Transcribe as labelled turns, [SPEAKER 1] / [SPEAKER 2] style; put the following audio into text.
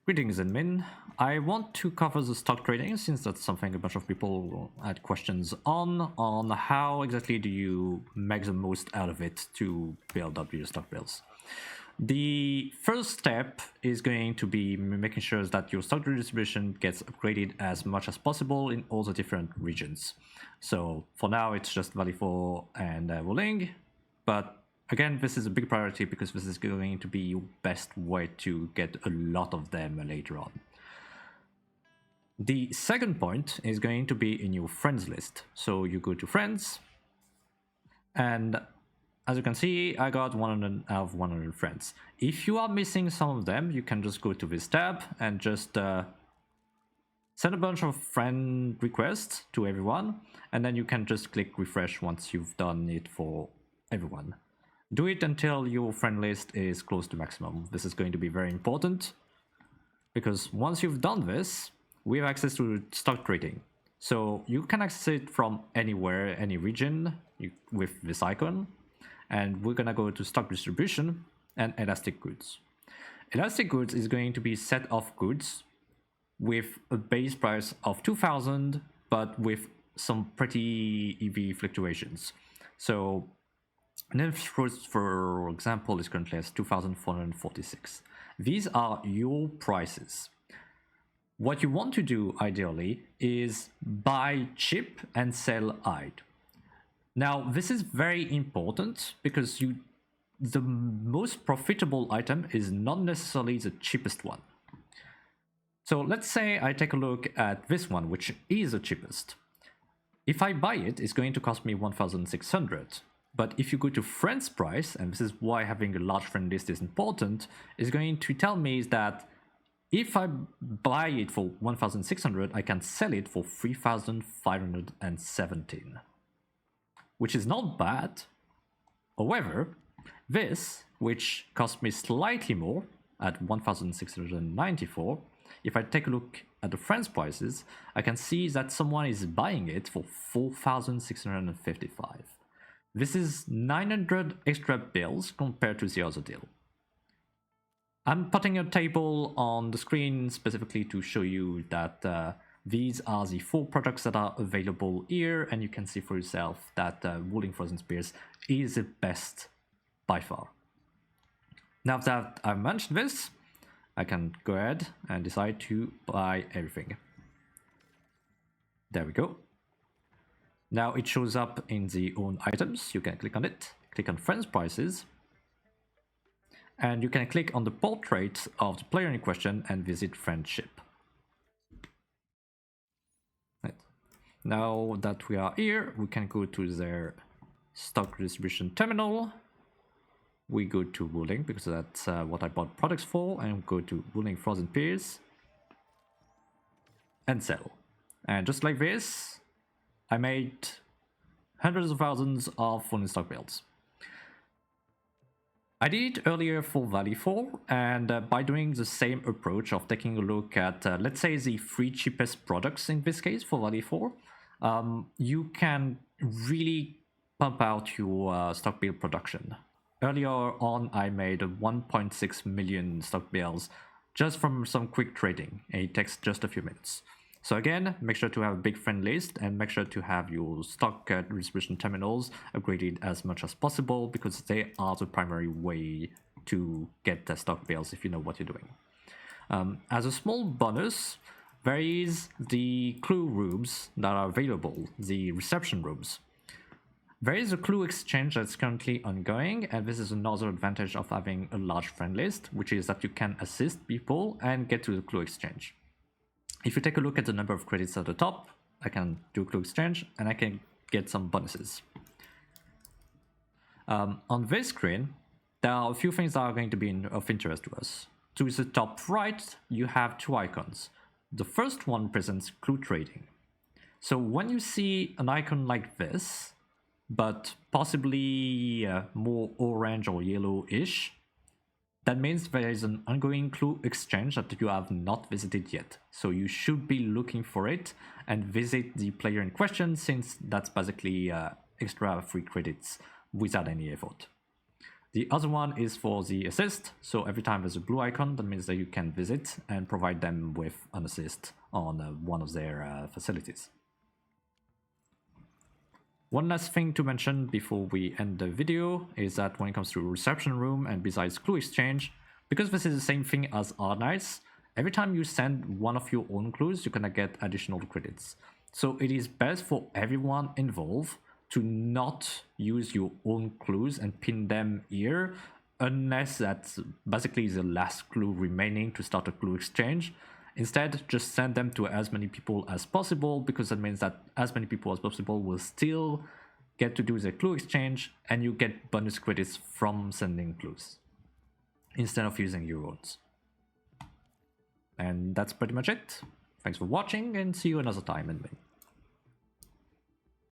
[SPEAKER 1] Greetings, admin. I want to cover the stock trading since that's something a bunch of people had questions on how exactly do you make the most out of it to build up your stock bills. The first step is going to be making sure that your stock distribution gets upgraded as much as possible in all the different regions. So for now, it's just Valley 4 and Wuling, but again, this is a big priority because this is going to be your best way to get a lot of them later on. The second point is going to be in your friends list. So you go to friends, and as you can see, I got 100 out of 100 friends. If you are missing some of them, you can just go to this tab and just send a bunch of friend requests to everyone, and then you can just click refresh once you've done it for everyone. Do it until your friend list is close to maximum. This is going to be very important because once you've done this, we have access to stock trading. So you can access it from anywhere, any region with this icon. And we're gonna go to stock distribution and elastic goods. Elastic goods is going to be set of goods with a base price of 2,000, but with some pretty EV fluctuations. So Endfield, for example, is currently at 2,446. These are your prices. What you want to do, ideally, is buy cheap and sell high. Now, this is very important because the most profitable item is not necessarily the cheapest one. So let's say I take a look at this one, which is the cheapest. If I buy it, it's going to cost me 1,600. But if you go to friends price, and this is why having a large friend list is important, is going to tell me that if I buy it for 1,600, I can sell it for 3,517. Which is not bad. However, this, which cost me slightly more at 1,694, if I take a look at the friends prices, I can see that someone is buying it for 4,655. This is 900 extra bills compared to the other deal. I'm putting a table on the screen specifically to show you that these are the 4 products that are available here, and you can see for yourself that Wuling Frozen Spears is the best by far. Now that I've mentioned this, I can go ahead and decide to buy everything. There we go. Now it shows up in the own items. You can click on it, click on friends prices, and you can click on the portrait of the player in question and visit friendship. Right. Now that we are here, we can go to their stock distribution terminal. We go to Wuling because that's what I bought products for, and go to Wuling Frozen Spears and sell. And just like this, I made hundreds of thousands of Wuling stock builds. I did it earlier for Valley 4, and by doing the same approach of taking a look at, let's say, the 3 cheapest products in this case for Valley 4, you can really pump out your stock build production. Earlier on, I made 1.6 million stock builds just from some quick trading, and it takes just a few minutes. So again, make sure to have a big friend list and make sure to have your stock distribution terminals upgraded as much as possible because they are the primary way to get the stock builds if you know what you're doing. As a small bonus, there is the clue rooms that are available, the reception rooms. There is a clue exchange that's currently ongoing, and this is another advantage of having a large friend list, which is that you can assist people and get to the clue exchange. If you take a look at the number of credits at the top, I can do a clue exchange and I can get some bonuses. On this screen, there are a few things that are going to be of interest to us. To the top right, you have 2 icons. The first one presents clue trading. So when you see an icon like this, but possibly more orange or yellow-ish, that means there is an ongoing clue exchange that you have not visited yet. So you should be looking for it and visit the player in question, since that's basically extra free credits without any effort. The other one is for the assist, so every time there's a blue icon, that means that you can visit and provide them with an assist on one of their facilities. One last thing to mention before we end the video is that when it comes to reception room and besides clue exchange, because this is the same thing as R-Nice, every time you send one of your own clues, you're gonna get additional credits. So it is best for everyone involved to not use your own clues and pin them here, unless that's basically the last clue remaining to start a clue exchange. Instead, just send them to as many people as possible, because that means that as many people as possible will still get to do the clue exchange, and you get bonus credits from sending clues instead of using your own. And that's pretty much it. Thanks for watching, and see you another time in